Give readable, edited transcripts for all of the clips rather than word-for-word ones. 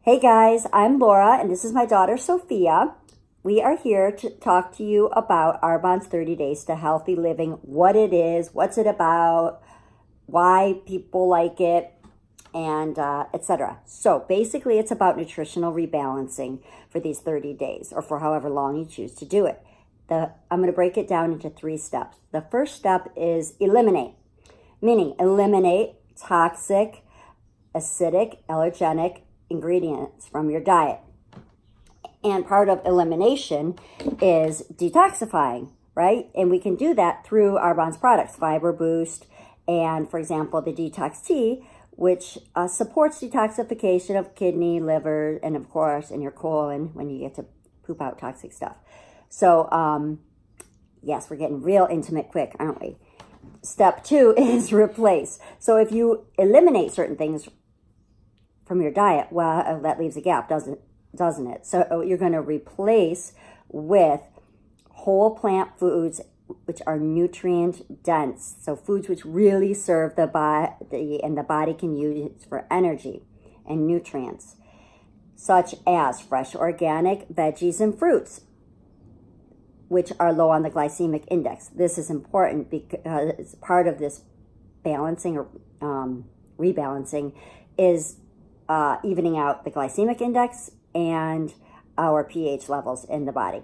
Hey guys, I'm Laura and this is my daughter Sophia. We are here to talk to you about Arbonne's 30 Days to Healthy Living, what it is, what's it about, why people like it, and etc. So basically it's about nutritional rebalancing for these 30 days or for however long you choose to do it. I'm going to break it down into 3 steps. The first step is eliminate, meaning eliminate toxic, acidic, allergenic ingredients from your diet. And part of elimination is detoxifying, right? And we can do that through Arbonne's products, Fiber Boost, and for example, the Detox Tea, which supports detoxification of kidney, liver, and of course, in your colon when you get to poop out toxic stuff. So, yes, we're getting real intimate quick, aren't we? Step 2 is replace. So if you eliminate certain things from your diet, well, that leaves a gap, doesn't it? So you're going to replace with whole plant foods, which are nutrient dense. So foods which really serve the body and the body can use for energy and nutrients, such as fresh organic veggies and fruits, which are low on the glycemic index. This is important because it's part of this balancing or rebalancing is evening out the glycemic index and our pH levels in the body.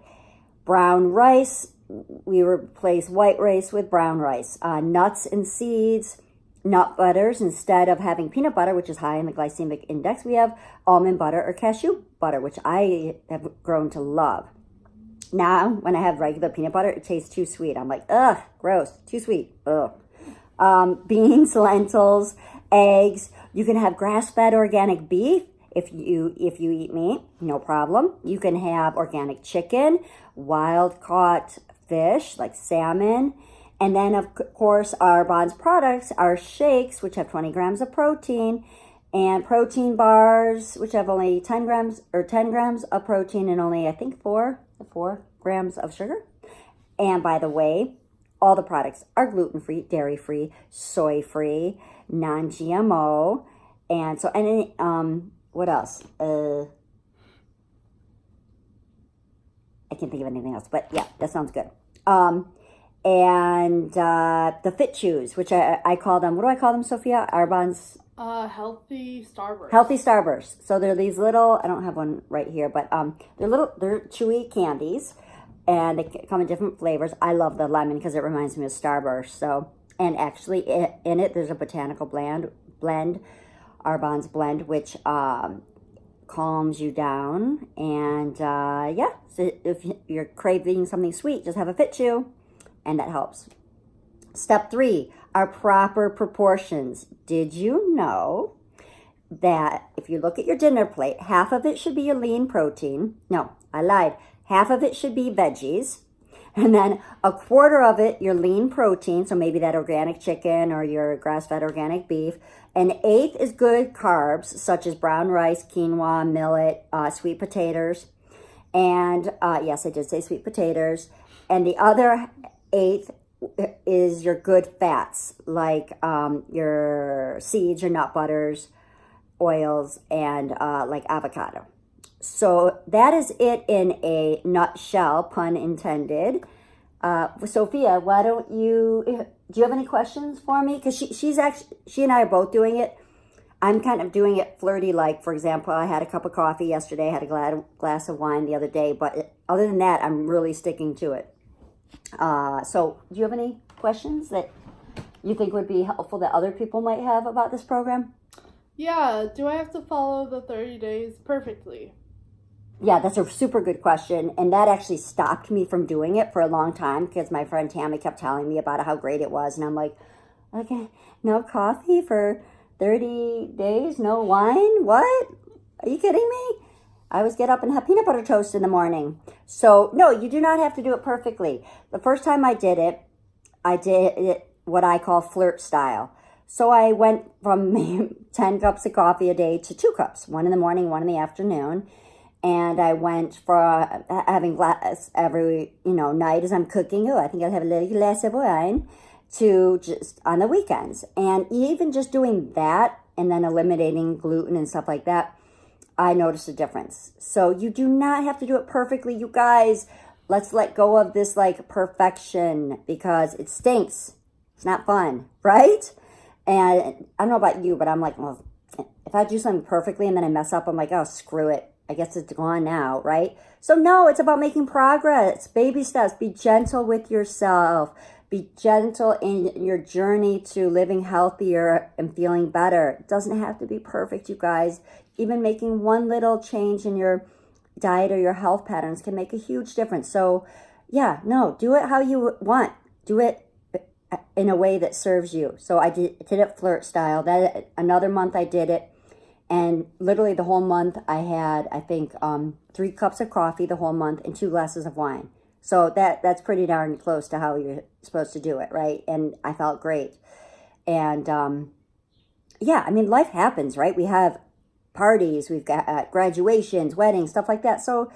Brown rice, we replace white rice with brown rice. Nuts and seeds, nut butters, instead of having peanut butter, which is high in the glycemic index, we have almond butter or cashew butter, which I have grown to love. Now, when I have regular peanut butter, it tastes too sweet. I'm like, ugh, gross, too sweet, ugh. Beans, lentils, eggs. You can have grass-fed organic beef if you eat meat, no problem. You can have organic chicken, wild-caught fish like salmon, and then of course Arbonne's products are shakes, which have 20 grams of protein, and protein bars, which have only 10 grams of protein and only I think 4 grams of sugar. And by the way, all the products are gluten-free, dairy-free, soy-free, non-GMO, and so any what else? I can't think of anything else, but yeah, that sounds good. And the Fit Chews, which I call them. What do I call them, Sophia? Arbonne's healthy Starburst. Healthy Starburst. So they're these little. I don't have one right here, but they're chewy candies, and they come in different flavors. I love the lemon because it reminds me of Starburst. So, and actually in it there's a botanical blend, Arbonne's blend, which calms you down. And yeah, so if you're craving something sweet, just have a Fit Chew, and that helps. Step 3 are proper proportions. Did you know that if you look at your dinner plate, half of it should be your lean protein? No, I lied. Half of it should be veggies. And then a quarter of it, your lean protein, so maybe that organic chicken or your grass-fed organic beef. An eighth is good carbs, such as brown rice, quinoa, millet, sweet potatoes. And yes, I did say sweet potatoes. And the other eighth is your good fats, like your seeds, your nut butters, oils, and like avocado. So that is it in a nutshell, pun intended. Sophia, why don't do you have any questions for me? Because she and I are both doing it. I'm kind of doing it flirty, like, for example, I had a cup of coffee yesterday, I had a glass of wine the other day, but other than that, I'm really sticking to it. So do you have any questions that you think would be helpful that other people might have about this program? Yeah, do I have to follow the 30 days perfectly? Yeah, that's a super good question. And that actually stopped me from doing it for a long time because my friend Tammy kept telling me about how great it was. And I'm like, okay, no coffee for 30 days, no wine? What? Are you kidding me? I always get up and have peanut butter toast in the morning. So no, you do not have to do it perfectly. The first time I did it what I call flirt style. So I went from 10 cups of coffee a day to 2 cups, 1 in the morning, 1 in the afternoon. And I went for having glass every, night as I'm cooking. Oh, I think I'll have a little glass of wine, to just on the weekends. And even just doing that and then eliminating gluten and stuff like that, I noticed a difference. So you do not have to do it perfectly, you guys. Let's let go of this like perfection because it stinks. It's not fun, right? And I don't know about you, but I'm like, well, if I do something perfectly and then I mess up, I'm like, oh, screw it. I guess it's gone now, right? So no, it's about making progress. Baby steps. Be gentle with yourself. Be gentle in your journey to living healthier and feeling better. It doesn't have to be perfect, you guys. Even making one little change in your diet or your health patterns can make a huge difference. So yeah, no, do it how you want. Do it in a way that serves you. So I did it flirt style. That another month I did it. And literally the whole month I had, I think, 3 cups of coffee the whole month and 2 glasses of wine. So that's pretty darn close to how you're supposed to do it, right? And I felt great. And yeah, I mean, life happens, right? We have parties, we've got graduations, weddings, stuff like that. So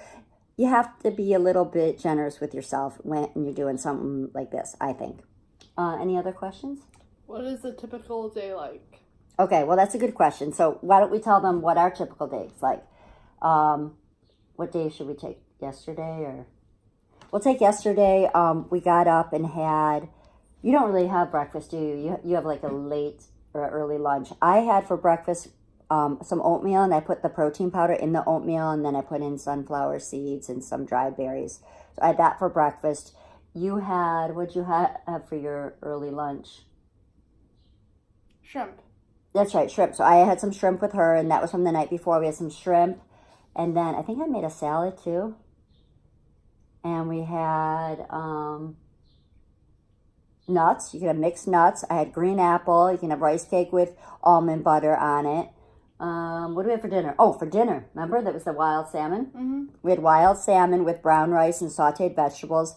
you have to be a little bit generous with yourself when you're doing something like this, I think. Any other questions? What is a typical day like? Okay, well, that's a good question. So why don't we tell them what our typical day is like? What day should we take? Yesterday or? We'll take yesterday. We got up and had, you don't really have breakfast, do you? You have like a late or early lunch. I had for breakfast some oatmeal, and I put the protein powder in the oatmeal, and then I put in sunflower seeds and some dried berries. So I had that for breakfast. You had, what'd you have for your early lunch? Shrimp. That's right, shrimp. So I had some shrimp with her, and that was from the night before. We had some shrimp, and then I think I made a salad too. And we had nuts. You can have mixed nuts. I had green apple. You can have rice cake with almond butter on it. What do we have for dinner? Oh, for dinner, remember? That was the wild salmon. Mm-hmm. We had wild salmon with brown rice and sauteed vegetables.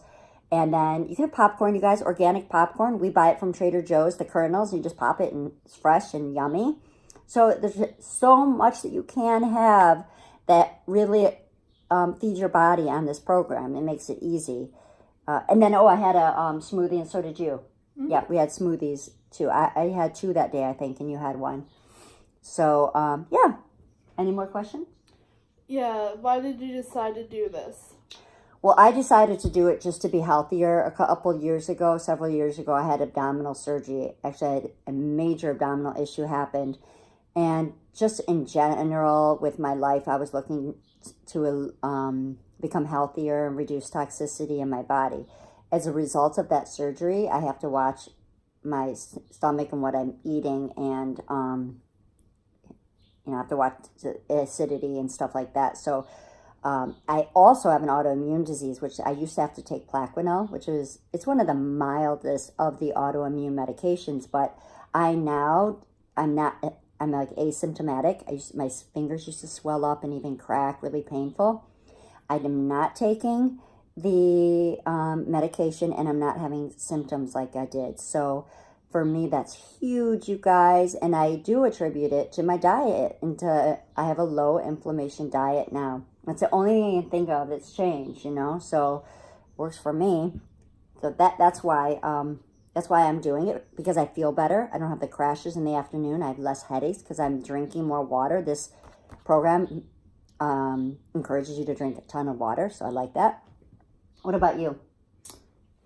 And then you can have popcorn, you guys, organic popcorn. We buy it from Trader Joe's, the kernels. You just pop it and it's fresh and yummy. So there's so much that you can have that really feeds your body on this program. It makes it easy. And then, I had a smoothie, and so did you. Mm-hmm. Yeah, we had smoothies too. I had 2 that day, I think, and you had 1. So, yeah. Any more questions? Yeah, why did you decide to do this? Well, I decided to do it just to be healthier. Several years ago, I had abdominal surgery. Actually, I had a major abdominal issue happened. And just in general, with my life, I was looking to become healthier and reduce toxicity in my body. As a result of that surgery, I have to watch my stomach and what I'm eating, and I have to watch acidity and stuff like that. So I also have an autoimmune disease, which I used to have to take Plaquenil, it's one of the mildest of the autoimmune medications, but I'm like asymptomatic. My fingers used to swell up and even crack, really painful. I am not taking the medication, and I'm not having symptoms like I did. So for me, that's huge, you guys. And I do attribute it to my diet, I have a low inflammation diet now. That's the only thing I can think of that's changed, so works for me. So that's why I'm doing it, because I feel better. I don't have the crashes in the afternoon. I have less headaches because I'm drinking more water. This program encourages you to drink a ton of water, so I like that. What about you?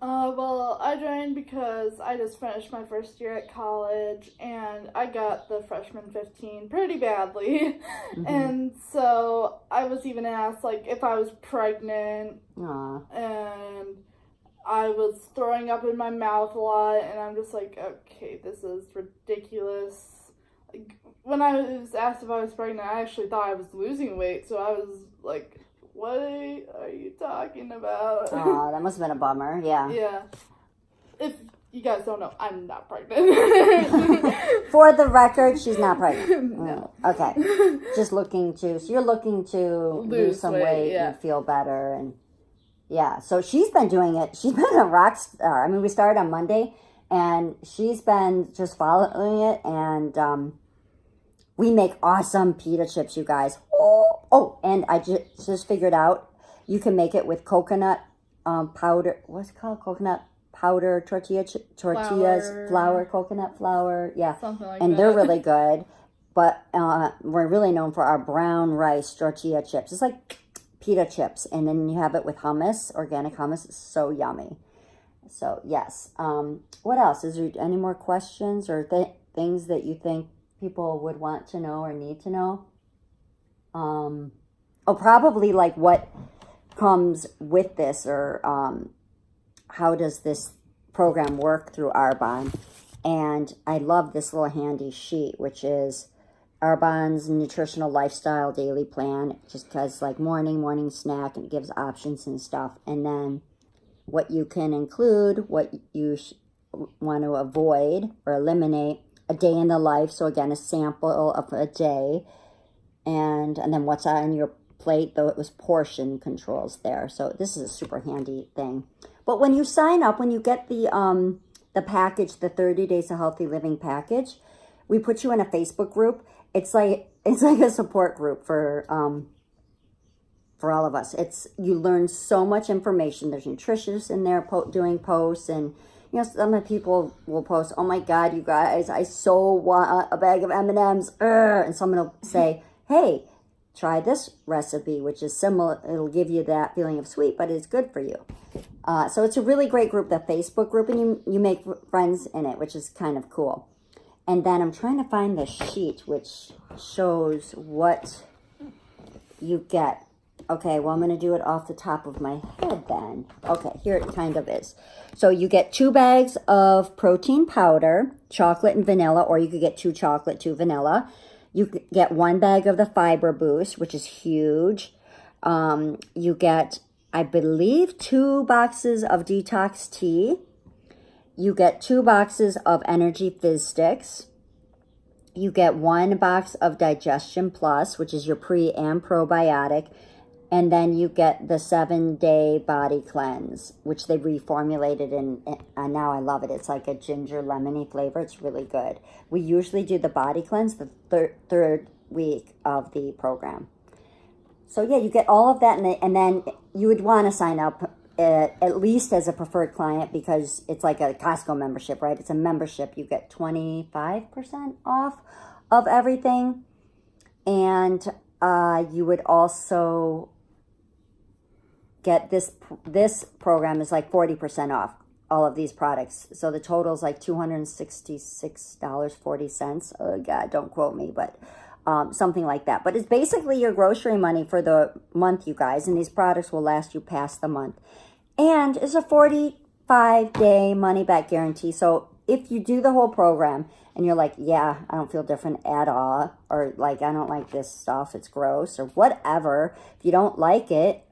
Well, I joined because I just finished my first year at college, and I got the freshman 15 pretty badly. Mm-hmm. And so I was even asked, if I was pregnant. Aww. And I was throwing up in my mouth a lot, and I'm just like, okay, this is ridiculous. When I was asked if I was pregnant, I actually thought I was losing weight, so I was like, what are you talking about? Oh, that must have been a bummer, yeah. Yeah. If you guys don't know, I'm not pregnant. For the record, she's not pregnant. No. Okay. You're looking to lose some weight yeah. and feel better, and yeah. So she's been doing it. She's been a rock star. I mean, we started on Monday, and she's been just following it, and we make awesome pita chips, you guys. Oh, and I just figured out you can make it with coconut powder. What's it called? Coconut powder tortillas, flour, coconut flour. Yeah. Something like and that. They're really good. but we're really known for our brown rice tortilla chips. It's like pita chips, and then you have it with hummus, organic hummus. It's so yummy. So yes. What else? Is there any more questions or things that you think people would want to know or need to know? Probably like what comes with this, or how does this program work through Arbonne. And I love this little handy sheet, which is Arbonne's nutritional lifestyle daily plan. It just has like morning snack, and it gives options and stuff. And then what you can include, what you want to avoid or eliminate, a day in the life. So again, a sample of a day, and then what's on your plate, though it was portion controls there. So this is a super handy thing. But when you sign up, when you get the package, the 30 Days of Healthy Living package, we put you in a Facebook group. It's like a support group for all of us. You learn so much information. There's nutritionists in there doing posts, and some of the people will post, "Oh my God, you guys, I so want a bag of M&Ms," and someone will say, "Hey, try this recipe," which is similar. It'll give you that feeling of sweet, but it's good for you. So it's a really great group, the Facebook group, and you make friends in it, which is kind of cool. And then I'm trying to find the sheet which shows what you get. Okay, well, I'm going to do it off the top of my head then. Okay, here it kind of is. So you get 2 bags of protein powder, chocolate and vanilla, or you could get 2 chocolate, 2 vanilla. You could get 1 bag of the Fiber Boost, which is huge. You get, I believe, 2 boxes of detox tea. You get 2 boxes of Energy Fizz Sticks. You get 1 box of Digestion Plus, which is your pre and probiotic. And then you get the 7-day body cleanse, which they reformulated, and now I love it. It's like a ginger lemony flavor. It's really good. We usually do the body cleanse the third week of the program. So yeah, you get all of that, and then you would want to sign up at least as a preferred client, because it's like a Costco membership, right? It's a membership. You get 25% off of everything, and you would also get this program is like 40% off all of these products. So the total is like $266.40. Oh God, don't quote me, but something like that. But it's basically your grocery money for the month, you guys, and these products will last you past the month. And it's a 45-day money back guarantee. So if you do the whole program and you're like, yeah, I don't feel different at all, or like, I don't like this stuff, it's gross, or whatever, if you don't like it,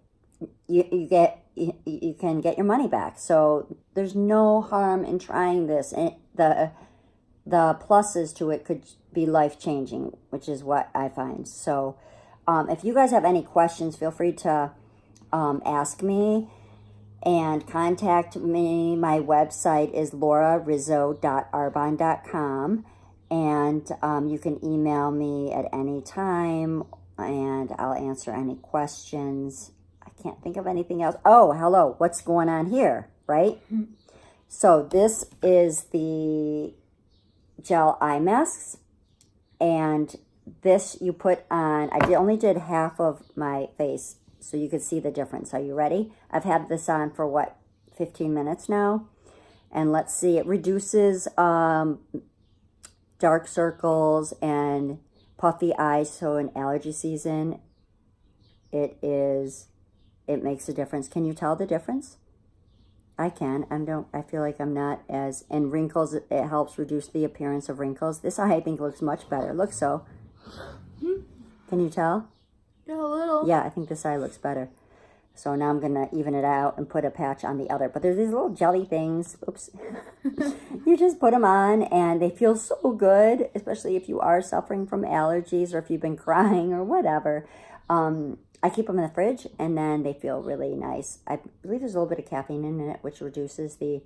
you can get your money back. So there's no harm in trying this. And the pluses to it could be life-changing, which is what I find. So if you guys have any questions, feel free to ask me and contact me. My website is laurarizzo.arbonne.com, and you can email me at any time, and I'll answer any questions. Can't think of anything else. Oh, hello. What's going on here, right? So this is the gel eye masks, and this you put on. I only did half of my face, so you could see the difference. Are you ready? I've had this on for 15 minutes now, and let's see. It reduces dark circles and puffy eyes. So in allergy season, it makes a difference. Can you tell the difference? I can. I feel like I'm not as... And wrinkles, it helps reduce the appearance of wrinkles. This eye, I think, looks much better. Looks so. Can you tell? Yeah, a little. Yeah, I think this eye looks better. So now I'm going to even it out and put a patch on the other. But there's these little jelly things. Oops. You just put them on, and they feel so good, especially if you are suffering from allergies, or if you've been crying or whatever. I keep them in the fridge, and then they feel really nice. I believe there's a little bit of caffeine in it, which reduces the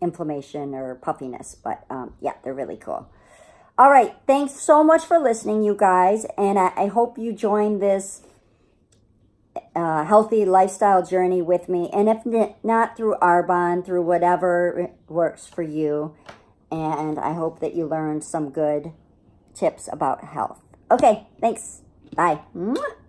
inflammation or puffiness. But yeah, they're really cool. All right, thanks so much for listening, you guys. And I hope you join this healthy lifestyle journey with me. And if not through Arbonne, through whatever works for you, And I hope that you learned some good tips about health. Okay, thanks. Bye. Mwah.